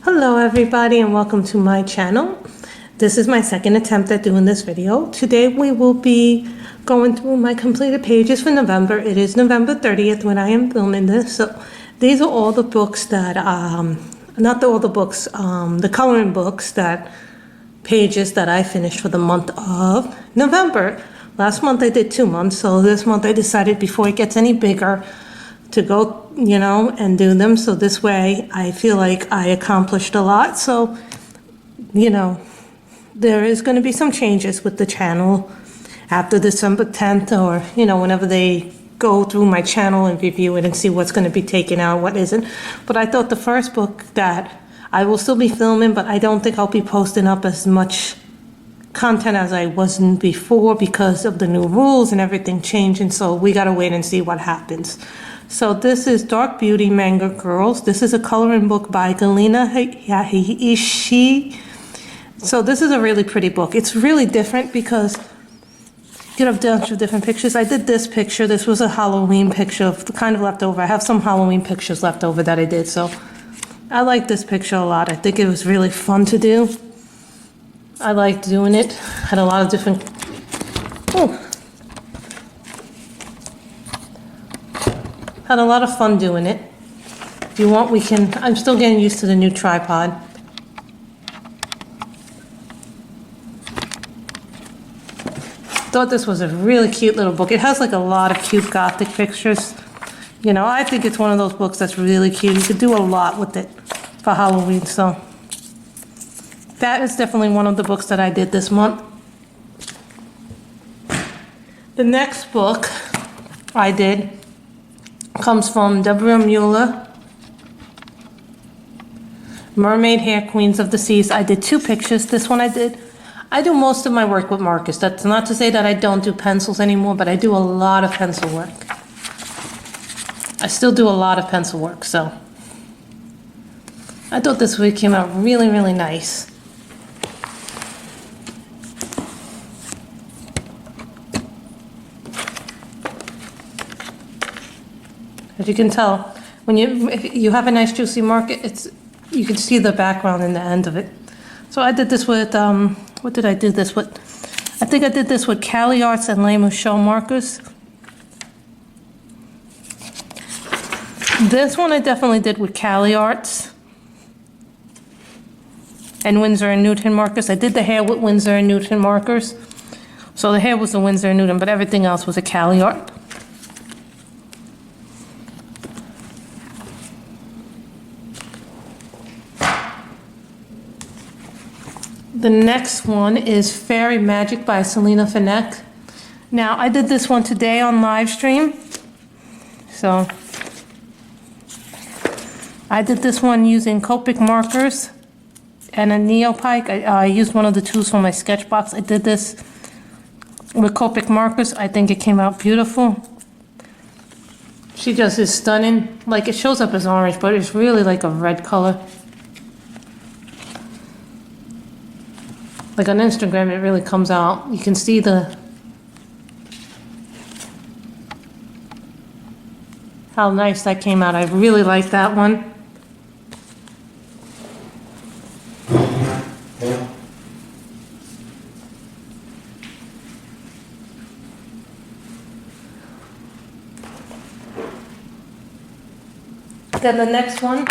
Hello everybody and welcome to my channel. This is my second attempt at doing this video. Today we will be going through my completed pages for November. It is November 30th when I am filming this. So these are all the books that, the coloring books pages that I finished for the month of November. Last month I did 2 months, so this month I decided before it gets any bigger to go, and do them. So this way I feel like I accomplished a lot. So, there is going to be some changes with the channel after December 10th or, whenever they go through my channel and review it and see what's going to be taken out, what isn't. But I thought the first book that I will still be filming, but I don't think I'll be posting up as much content as I wasn't before because of the new rules and everything changing. So we got to wait and see what happens. So this is Dark Beauty Manga Girls. This is a coloring book by Galina Ishii. So this is a really pretty book. It's really different because you have a bunch of different pictures. I did this picture. This was a Halloween picture of kind of leftover. I have some Halloween pictures left over that I did. So I like this picture a lot. I think it was really fun to do. I liked doing it. Had a lot of different... Had a lot of fun doing it. If you want, we can... I'm still getting used to the new tripod. Thought this was a really cute little book. It has like a lot of cute gothic pictures. I think it's one of those books that's really cute. You could do a lot with it for Halloween, so... That is definitely one of the books that I did this month. The next book I did comes from Deborah Mueller, Mermaid Hair Queens of the Seas. I did 2 pictures. This one I do most of my work with markers. That's not to say that I don't do pencils anymore, but I do a lot of pencil work. I still do a lot of pencil work, so I thought this week came out really, really nice. As you can tell, when you have a nice juicy mark, you can see the background in the end of it. So I did this with, what did I do this with? I think I did this with Cali Arts and Les Michel markers. This one I definitely did with Cali Arts and Winsor & Newton markers. I did the hair with Winsor & Newton markers. So the hair was a Winsor & Newton, but everything else was a Cali Art. The next one is Fairy Magic by Selena Finneck. Now, I did this one today on live stream. So, I did this one using Copic markers and a Neopike. I used one of the tools from my sketch box. I did this with Copic markers. I think it came out beautiful. She just is stunning. Like, it shows up as orange, but it's really like a red color. Like on Instagram, it really comes out. You can see how nice that came out. I really like that one. Then the next one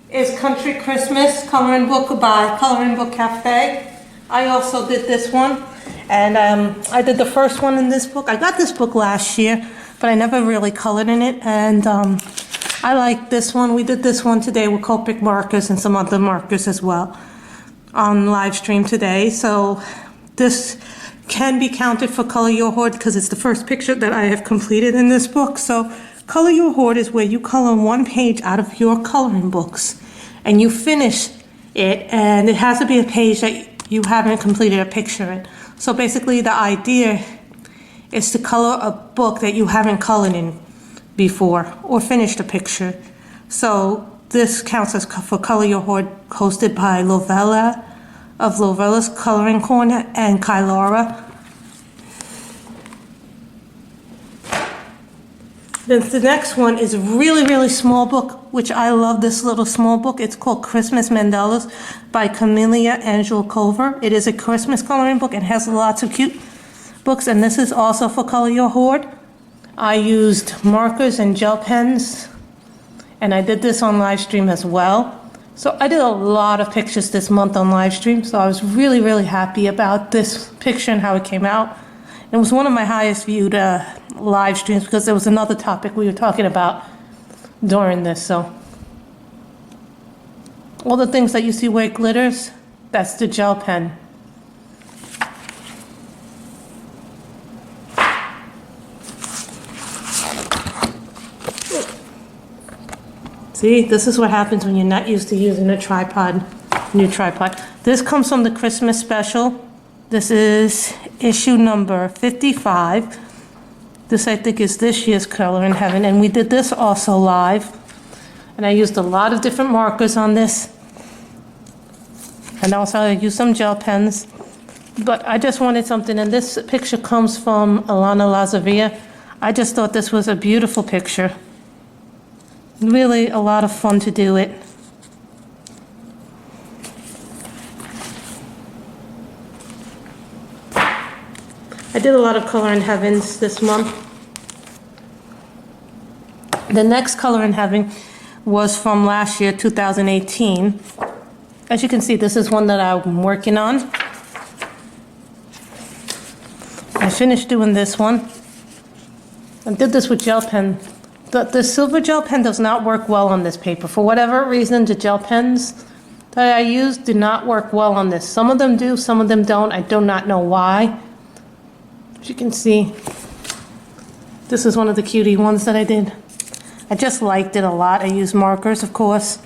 is Country Christmas coloring book by Coloring Book Cafe. I also did this one, and I did the first one in this book. I got this book last year, but I never really colored in it, and I like this one. We did this one today with Copic markers and some other markers as well on live stream today. So this can be counted for Color Your Hoard because it's the first picture that I have completed in this book. So Color Your Hoard is where you color one page out of your coloring books, and you finish it, and it has to be a page that you haven't completed a picture in. So basically the idea is to color a book that you haven't colored in before or finished a picture. So this counts as for Color Your Hoard, hosted by Lovella of Lovella's Coloring Corner and Kylara. Then the next one is a really, really small book, which I love this little small book. It's called Christmas Mandalas by Camelia Angelkova. It is a Christmas coloring book and has lots of cute books, and this is also for Color Your Hoard. I used markers and gel pens, and I did this on live stream as well. So I did a lot of pictures this month on live stream, so I was really, really happy about this picture and how it came out. It was one of my highest viewed live streams because there was another topic we were talking about during this. So all the things that you see where it glitters, that's the gel pen. See, this is what happens when you're not used to using a tripod, new tripod. This comes from the Christmas special. This is issue number 55. This, I think, is this year's Color in Heaven, and we did this also live. And I used a lot of different markers on this. And also I used some gel pens. But I just wanted something, and this picture comes from Alana Lazavia. I just thought this was a beautiful picture. Really a lot of fun to do it. I did a lot of Color in Heavens this month. The next Color in Heaven was from last year, 2018. As you can see, this is one that I'm working on. I finished doing this one. I did this with gel pen. The silver gel pen does not work well on this paper. For whatever reason, the gel pens that I use do not work well on this. Some of them do, some of them don't. I do not know why. As you can see, this is one of the cutie ones that I did. I just liked it a lot. I used markers, of course.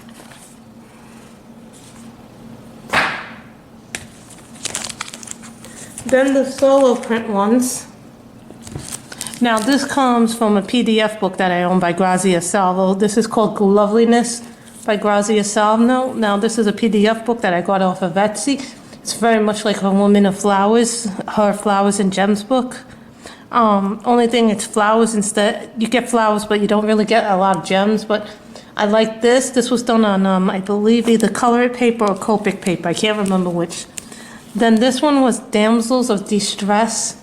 Then the solo print ones. Now this comes from a PDF book that I own by Grazia Salvo. This is called Loveliness by Grazia Salvo. Now this is a PDF book that I got off of Etsy. It's very much like a Woman of Flowers, her Flowers and Gems book. Only thing, it's flowers instead. You get flowers, but you don't really get a lot of gems. But I like this. This was done on, I believe, either colored paper or Copic paper. I can't remember which. Then this one was Damsels of Distress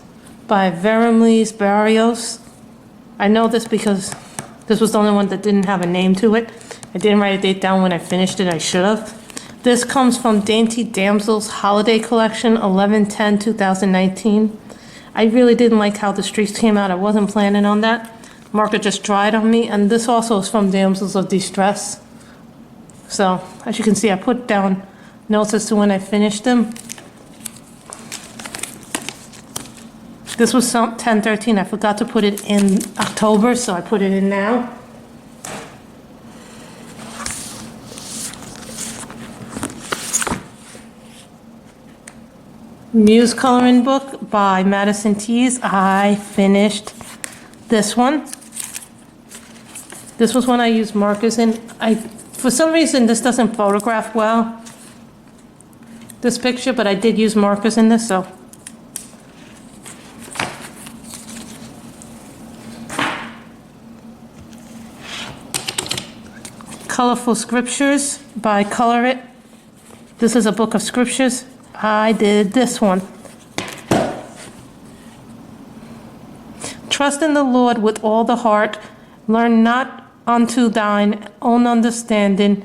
by Veramlis Barrios. I know this because this was the only one that didn't have a name to it. I didn't write a date down when I finished it. I should have. This comes from Dainty Damsels Holiday Collection, 11/10/2019. I really didn't like how the streaks came out. I wasn't planning on that. Marker just dried on me. And this also is from Damsels of Distress. So, as you can see, I put down notes as to when I finished them. This was 10/13. I forgot to put it in October, so I put it in now. Muse Coloring Book by Madison Tees. I finished this one. This was when I used markers in. For some reason, this doesn't photograph well, this picture, but I did use markers in this, so. Colorful Scriptures by Color It. This is a book of scriptures. I did this one. Trust in the Lord with all the heart. Learn not unto thine own understanding.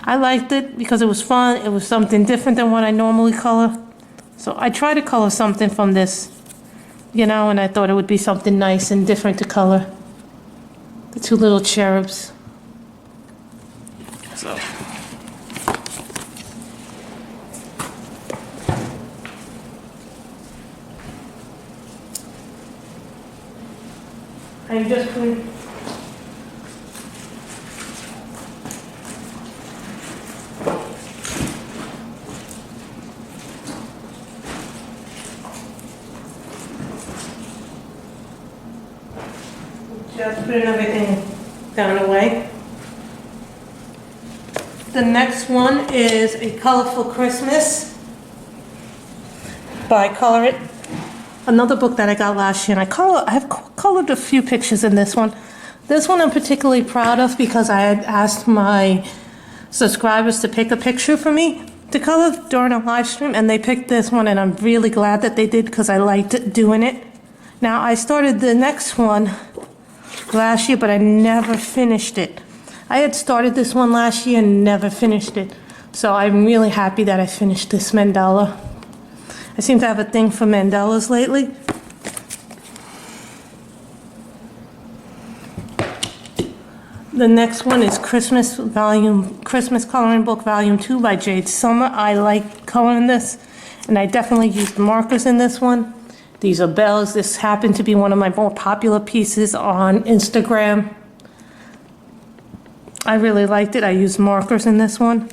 I liked it because it was fun. It was something different than what I normally color. So I tried to color something from this, and I thought it would be something nice and different to color. The two little cherubs. So. I'm just putting. Just putting everything down away. The next one is A Colorful Christmas by Color It. another book that I got last year, and I have colored a few pictures in this one. This one I'm particularly proud of because I had asked my subscribers to pick a picture for me to color during a live stream, and they picked this one, and I'm really glad that they did because I liked doing it. Now, I started the next one last year, but I never finished it. I had started this one last year and never finished it. So I'm really happy that I finished this mandala. I seem to have a thing for mandalas lately. The next one is Christmas Coloring Book Volume 2 by Jade Summer. I like coloring this, and I definitely used markers in this one. These are bells. This happened to be one of my more popular pieces on Instagram. I really liked it. I used markers in this one.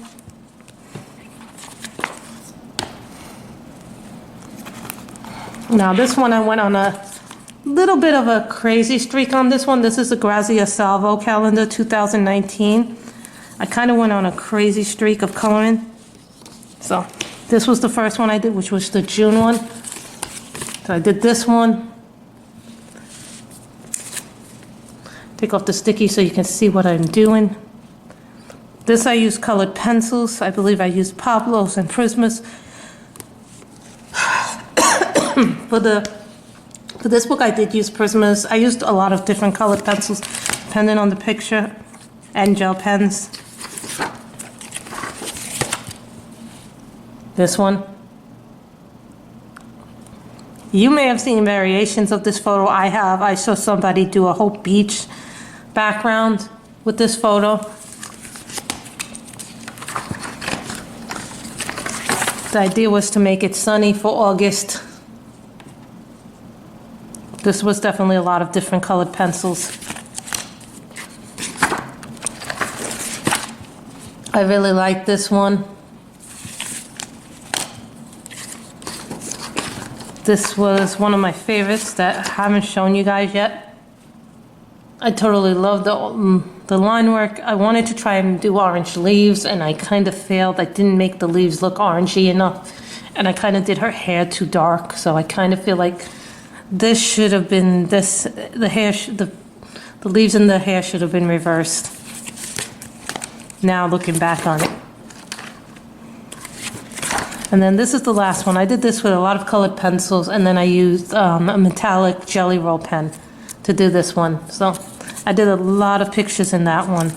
Now this one I went on a little bit of a crazy streak on this one. This is the Grazia Salvo calendar 2019. I kind of went on a crazy streak of coloring. So this was the first one I did, which was the June one. So I did this one. Take off the sticky so you can see what I'm doing. This I used colored pencils. I believe I used Pablo's and Prismas. For this book I did use Prismas. I used a lot of different colored pencils depending on the picture, and gel pens. This one. You may have seen variations of this photo. I saw somebody do a whole beach background with this photo. The idea was to make it sunny for August. This was definitely a lot of different colored pencils. I really like this one. This was one of my favorites that I haven't shown you guys yet. I totally love the line work. I wanted to try and do orange leaves, and I kind of failed. I didn't make the leaves look orangey enough, and I kind of did her hair too dark, so I kind of feel like this should have been the leaves in the hair should have been reversed. Now looking back on it. And then this is the last one. I did this with a lot of colored pencils, and then I used a metallic Jelly Roll pen to do this one. So I did a lot of pictures in that one.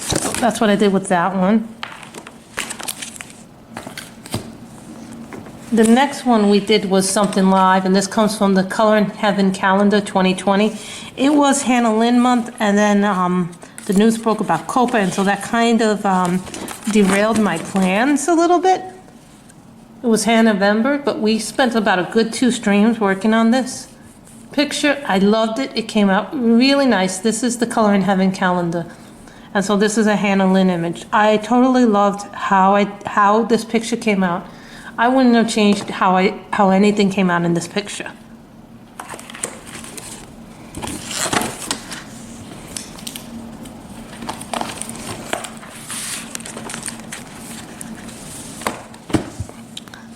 So that's what I did with that one. The next one we did was something live, and this comes from the Color in Heaven calendar 2020. It was Hannah Lynn month, and then the news broke about COPA, and so that kind of derailed my plans a little bit. It was Hannah-vember, but we spent about a good 2 streams working on this picture. I loved it. It came out really nice. This is the Color in Heaven calendar, and so this is a Hannah Lynn image. I totally loved how this picture came out. I wouldn't have changed how anything came out in this picture.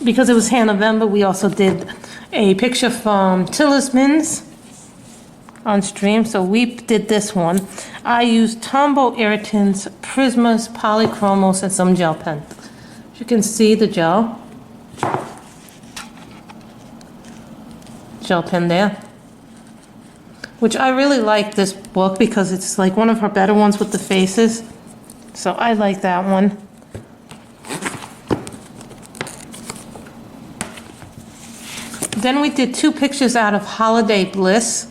Because it was Hannah-vember, we also did a picture from Tillsman's on stream, so we did this one. I used Tombow Irritants, Prismas, Polychromos, and some gel pen. As you can see, the gel pen there, which I really like this book because it's like one of her better ones with the faces, so I like that one. Then we did 2 pictures out of Holiday Bliss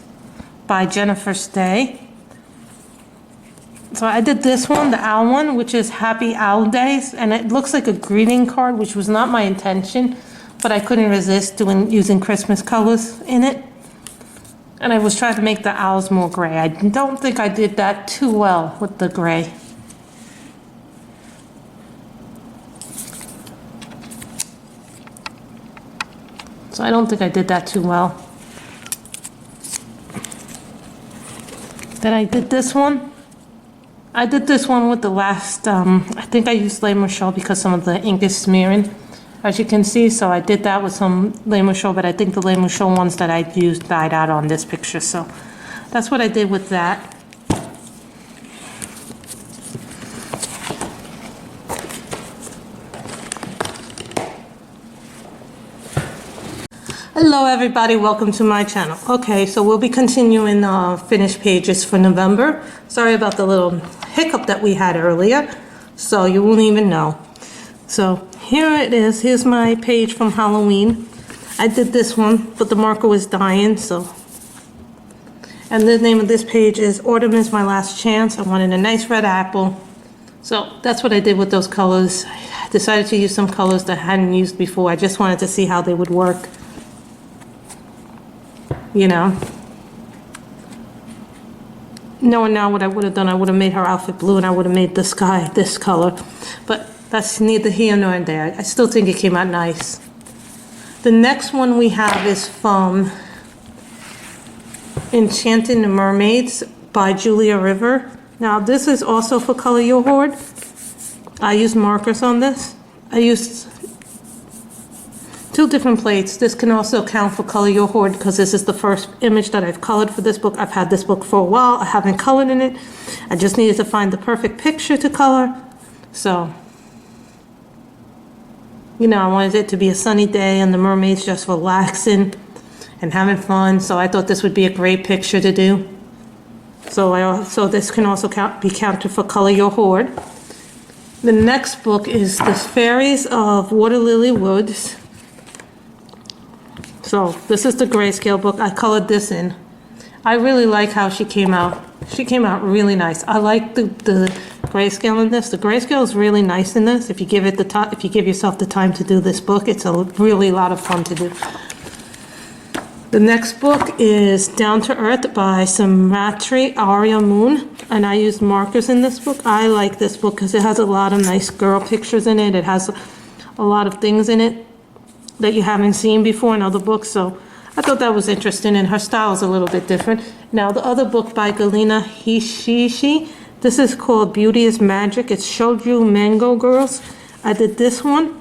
by Jennifer Stay. So I did this one, the owl one, which is Happy Owl Days, and it looks like a greeting card, which was not my intention, but I couldn't resist using Christmas colors in it. And I was trying to make the owls more gray. I don't think I did that too well with the gray. So I don't think I did that too well. Then I did this one. I did this one with the last, I think I used Le Michel because some of the ink is smearing, as you can see. So I did that with some Le Michel, but I think the Le Michel ones that I used died out on this picture. So that's what I did with that. Hello everybody, welcome to my channel. Okay, so we'll be continuing finished pages for November. Sorry about the little hiccup that we had earlier, so you won't even know. So here it is, here's my page from Halloween. I did this one, but the marker was dying, so. And the name of this page is Autumn is My Last Chance. I wanted a nice red apple. So that's what I did with those colors. I decided to use some colors that I hadn't used before. I just wanted to see how they would work. You know, knowing now what I would have done, I would have made her outfit blue and I would have made the sky this color. But that's neither here nor there. I still think it came out nice. The next one we have is from Enchanting the Mermaids by Julia River. Now this is also for Color Your Hoard. I used markers on this. I used 2 different plates. This can also count for Color Your Hoard because this is the first image that I've colored for this book. I've had this book for a while. I haven't colored in it. I just needed to find the perfect picture to color. So, you know, I wanted it to be a sunny day and the mermaids just relaxing and having fun. So I thought this would be a great picture to do. So this can also be counted for Color Your Hoard. The next book is The Fairies of Water Lily Woods. So this is the grayscale book. I colored this in. I really like how she came out. She came out really nice. I like the grayscale in this. The grayscale is really nice in this. If you give it the time, if you give yourself the time to do this book, it's a really lot of fun to do. The next book is Down to Earth by Samratri Arya Moon, and I used markers in this book. I like this book because it has a lot of nice girl pictures in it. It has a lot of things in it that you haven't seen before in other books, so I thought that was interesting, and her style is a little bit different. Now, the other book by Galina Hishishi, this is called Beauty is Magic. It's Shoujo Mango Girls. I did this one.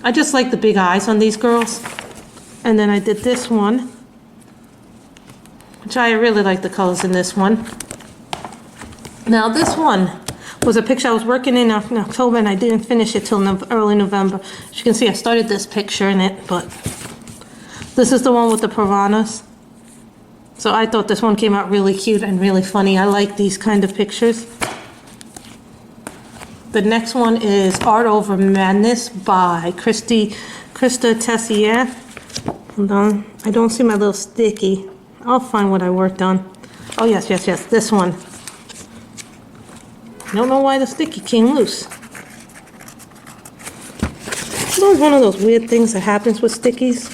I just like the big eyes on these girls. And then I did this one, which I really like the colors in this one. Now, this one was a picture I was working in October, and I didn't finish it till early November. As you can see, I started this picture in it, but this is the one with the piranhas. So I thought this one came out really cute and really funny. I like these kind of pictures. The next one is Art Over Madness by Krista Tessier. Hold on, I don't see my little sticky. I'll find what I worked on. Oh yes, this one. I don't know why the sticky came loose. It's always one of those weird things that happens with stickies.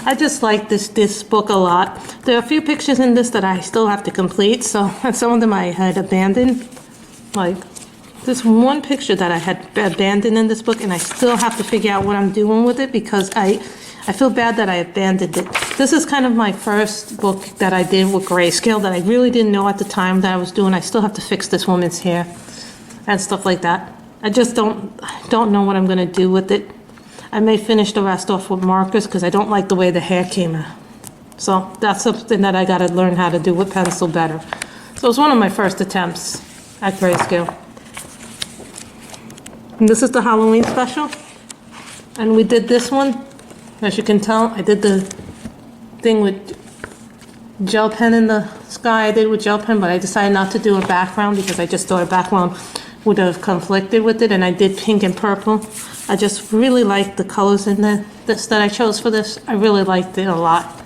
I just like this book a lot. There are a few pictures in this that I still have to complete, so some of them I had abandoned. Like this one picture that I had abandoned in this book, and I still have to figure out what I'm doing with it because I feel bad that I abandoned it. This is kind of my first book that I did with grayscale that I really didn't know at the time that I was doing. I still have to fix this woman's hair and stuff like that. I just don't know what I'm going to do with it. I may finish the rest off with markers because I don't like the way the hair came out. So that's something that I got to learn how to do with pencil better. So it was one of my first attempts at grayscale. And this is the Halloween special. And we did this one. As you can tell, I did the thing with gel pen in the sky. I did with gel pen, but I decided not to do a background because I just thought a background would have conflicted with it. And I did pink and purple. I just really liked the colors in this that I chose for this. I really liked it a lot.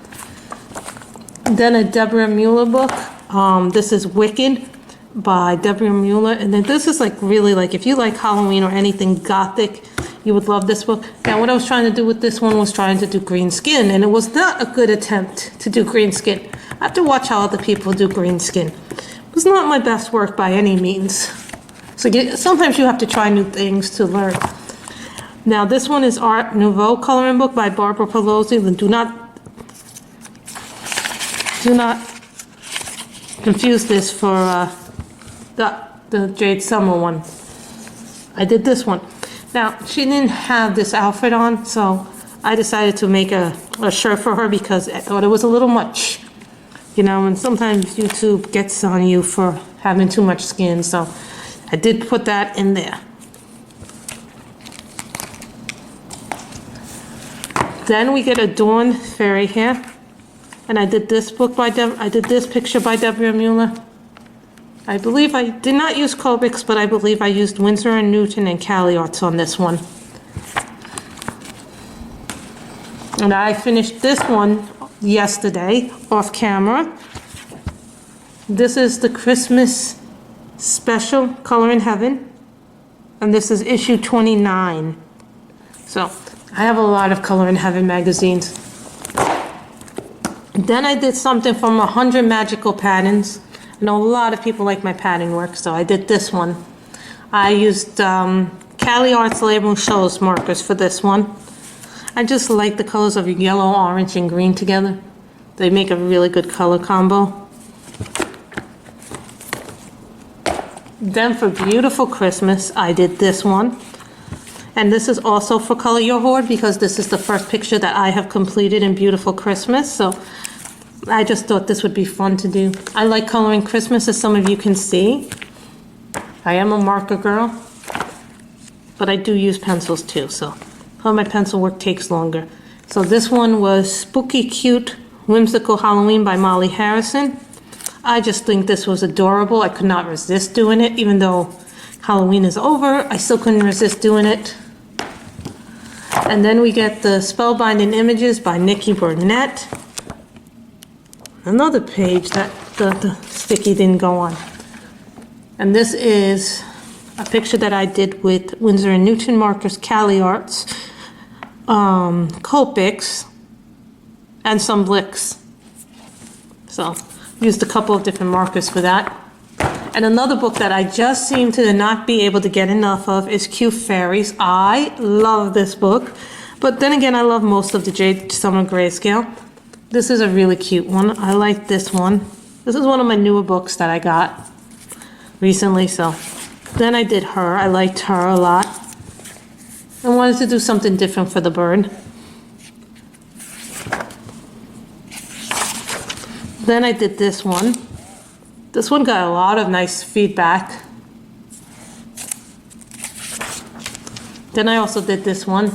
Then a Deborah Mueller book. This is Wicked by Deborah Mueller. And then this is like really like, if you like Halloween or anything gothic, you would love this book. Now what I was trying to do with this one was trying to do green skin, and it was not a good attempt to do green skin. I have to watch how other people do green skin. It was not my best work by any means. So sometimes you have to try new things to learn. Now this one is Art Nouveau coloring book by Barbara Pelosi. Do not confuse this for the Jade Summer one. I did this one. Now, she didn't have this outfit on, so I decided to make a shirt for her because I thought it was a little much. You know, and sometimes YouTube gets on you for having too much skin, so I did put that in there. Then we get a Dawn Fairy here, and I did this picture by Deborah Mueller. I believe I did not use Copics, but I believe I used Winsor & Newton and Cali Arts on this one. And I finished this one yesterday off camera. This is the Christmas special Color in Heaven, and this is issue 29. So I have a lot of Color in Heaven magazines. Then I did something from 100 Magical Patterns. I know a lot of people like my pattern work, so I did this one. I used Cali Arts Label Shows markers for this one. I just like the colors of yellow, orange, and green together. They make a really good color combo. Then for Beautiful Christmas, I did this one. And this is also for Color Your Hoard because this is the first picture that I have completed in Beautiful Christmas. So I just thought this would be fun to do. I like coloring Christmas, as some of you can see. I am a marker girl, but I do use pencils too, so all my pencil work takes longer. So this one was Spooky Cute Whimsical Halloween by Molly Harrison. I just think this was adorable. I could not resist doing it, even though Halloween is over. I still couldn't resist doing it. And then we get the Spellbinding Images by Nikki Burnett. Another page that the sticky didn't go on. And this is a picture that I did with Winsor & Newton markers, Cali Arts, Copics, and some Blicks. So used a couple of different markers for that. And another book that I just seem to not be able to get enough of is Cute Fairies. I love this book, but then again, I love most of the Jade Summer Grayscale. This is a really cute one. I like this one. This is one of my newer books that I got recently, so. Then I did her. I liked her a lot. I wanted to do something different for the bird. Then I did this one. This one got a lot of nice feedback. Then I also did this one,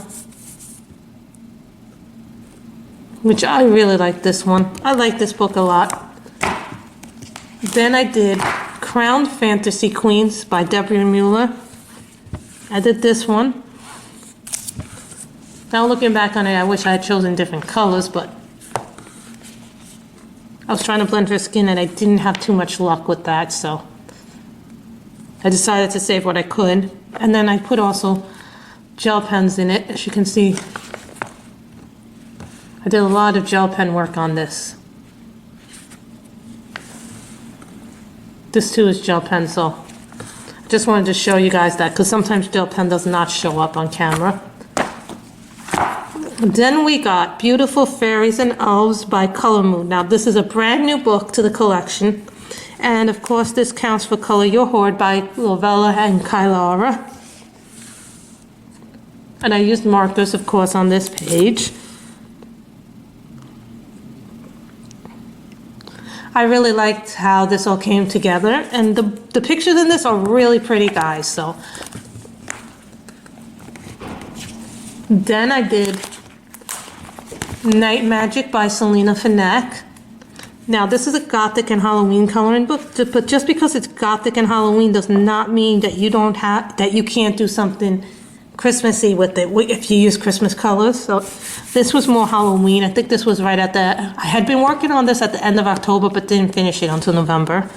which I really like this one. I like this book a lot. Then I did Crowned Fantasy Queens by Deborah Mueller. I did this one. Now looking back on it, I wish I had chosen different colors, but I was trying to blend her skin and I didn't have too much luck with that, so I decided to save what I could. And then I put also gel pens in it, as you can see. I did a lot of gel pen work on this. This too is gel pen, so I just wanted to show you guys that because sometimes gel pen does not show up on camera. Then we got Beautiful Fairies and Elves by Color Moon. Now this is a brand new book to the collection. And of course this counts for Color Your Hoard by Lovella and Kylara. And I used markers, of course, on this page. I really liked how this all came together, and the pictures in this are really pretty, guys. So then I did Night Magic by Selena Finneck. Now this is a Gothic and Halloween coloring book, but just because it's Gothic and Halloween does not mean that you can't do something Christmassy with it if you use Christmas colors. So this was more Halloween. I think this was right at I had been working on this at the end of October, but didn't finish it until November.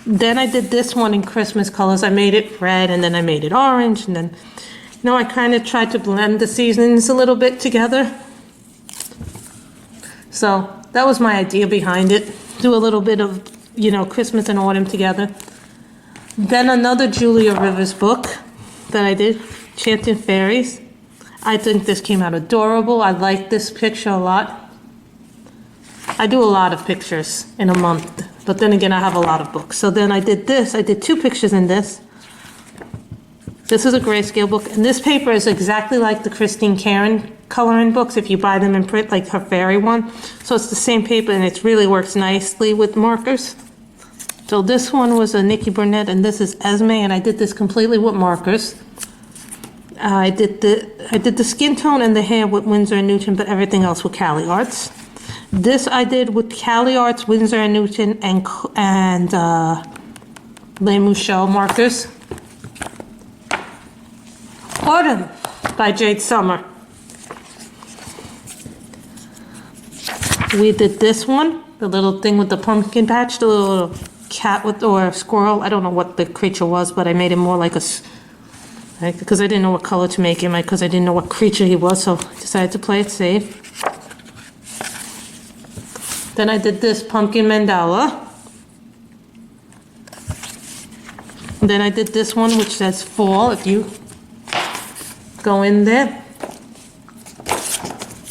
Then I did this one in Christmas colors. I made it red and then I made it orange, and then, you know, I kind of tried to blend the seasons a little bit together. So that was my idea behind it. Do a little bit of, you know, Christmas and autumn together. Then another Julia Rivers book that I did, Chanting Fairies. I think this came out adorable. I like this picture a lot. I do a lot of pictures in a month, but then again, I have a lot of books. So then I did this. I did 2 pictures in this. This is a grayscale book, and this paper is exactly like the Christine Karen coloring books if you buy them in print, like her fairy one. So it's the same paper, and it really works nicely with markers. So this one was a Nikki Burnett, and this is Esme, and I did this completely with markers. I did the skin tone and the hair with Winsor & Newton, but everything else with Cali Arts. This I did with Cali Arts, Winsor & Newton, and Les Mouchel markers. Autumn by Jade Summer. We did this one, the little thing with the pumpkin patch, the little cat with, or squirrel. I don't know what the creature was, but I made him more like a, because I didn't know what color to make him, because I didn't know what creature he was, so I decided to play it safe. Then I did this pumpkin mandala. Then I did this one, which says fall, if you go in there.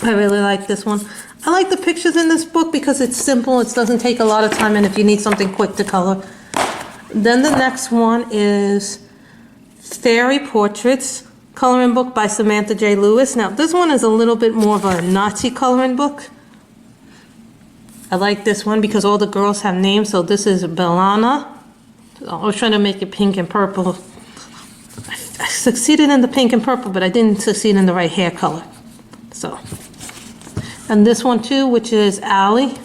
I really like this one. I like the pictures in this book because it's simple, it doesn't take a lot of time, and if you need something quick to color. Then the next one is Fairy Portraits, coloring book by Samantha J. Lewis. Now this one is a little bit more of a Nazi coloring book. I like this one because all the girls have names. So this is Belana. I was trying to make it pink and purple. I succeeded in the pink and purple, but I didn't succeed in the right hair color. So, and this one too, which is Allie,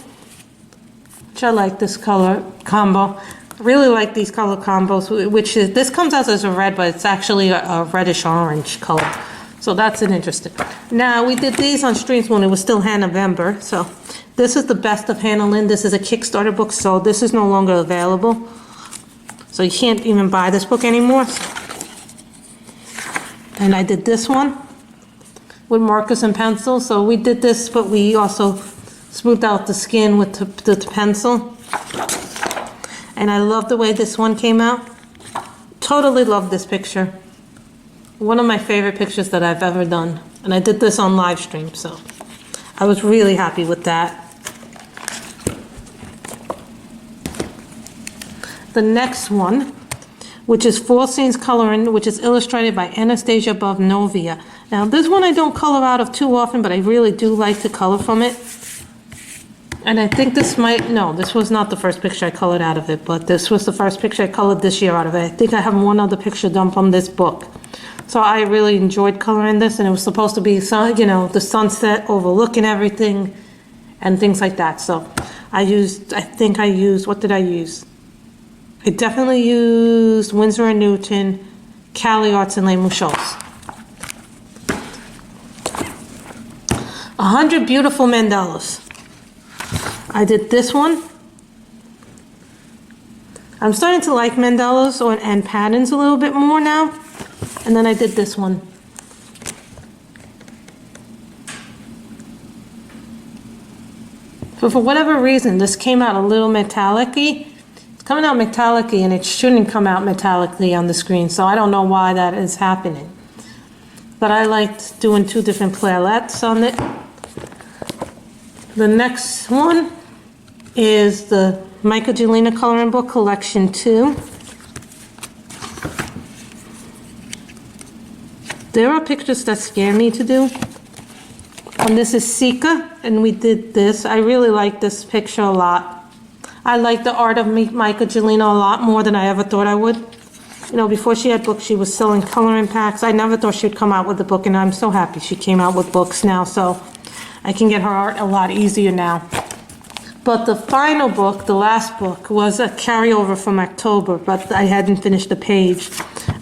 which I like this color combo. I really like these color combos, which is, this comes out as a red, but it's actually a reddish orange color. So that's an interesting. Now we did these on streams when it was still Hannah-Vember. So this is the best of Hannah Lynn. This is a Kickstarter book, so this is no longer available. So you can't even buy this book anymore. And I did this one with markers and pencil. So we did this, but we also smoothed out the skin with the pencil. And I love the way this one came out. Totally love this picture. One of my favorite pictures that I've ever done. And I did this on live stream, so I was really happy with that. The next one, which is Fall Scenes Coloring, which is illustrated by Anastasia Bovnovia. Now this one I don't color out of too often, but I really do like to color from it. And I think this might, no, this was not the first picture I colored out of it, but this was the first picture I colored this year out of it. I think I have one other picture done from this book. So I really enjoyed coloring this, and it was supposed to be, you know, the sunset overlooking everything and things like that. So I think I used, what did I use? I definitely used Winsor & Newton, Cali Arts, and Les Mouchels. 100 Beautiful Mandalas. I did this one. I'm starting to like mandalas and patterns a little bit more now. And then I did this one. So for whatever reason, this came out a little metallic-y. It's coming out metallic-y, and it shouldn't come out metallically on the screen, so I don't know why that is happening. But I liked doing 2 different playlettes on it. The next one is the Michael Gelina Coloring Book Collection 2. There are pictures that scare me to do. And this is Sika, and we did this. I really like this picture a lot. I like the art of Michael Gelina a lot more than I ever thought I would. You know, before she had books, she was selling coloring packs. I never thought she'd come out with a book, and I'm so happy she came out with books now, so I can get her art a lot easier now. But the final book, the last book, was a carryover from October, but I hadn't finished the page.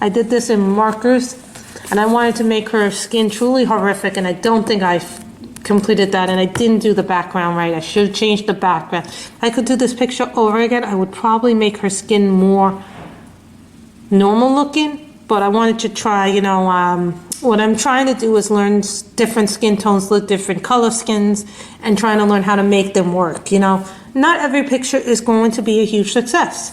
I did this in markers, and I wanted to make her skin truly horrific, and I don't think I completed that, and I didn't do the background right. I should have changed the background. If I could do this picture over again, I would probably make her skin more normal looking, but I wanted to try, you know, what I'm trying to do is learn different skin tones, different color skins, and trying to learn how to make them work, you know. Not every picture is going to be a huge success.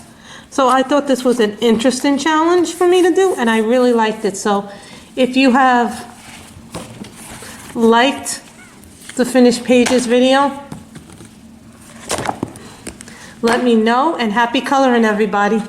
So I thought this was an interesting challenge for me to do, and I really liked it. So if you have liked the finished pages video, let me know, and happy coloring, everybody.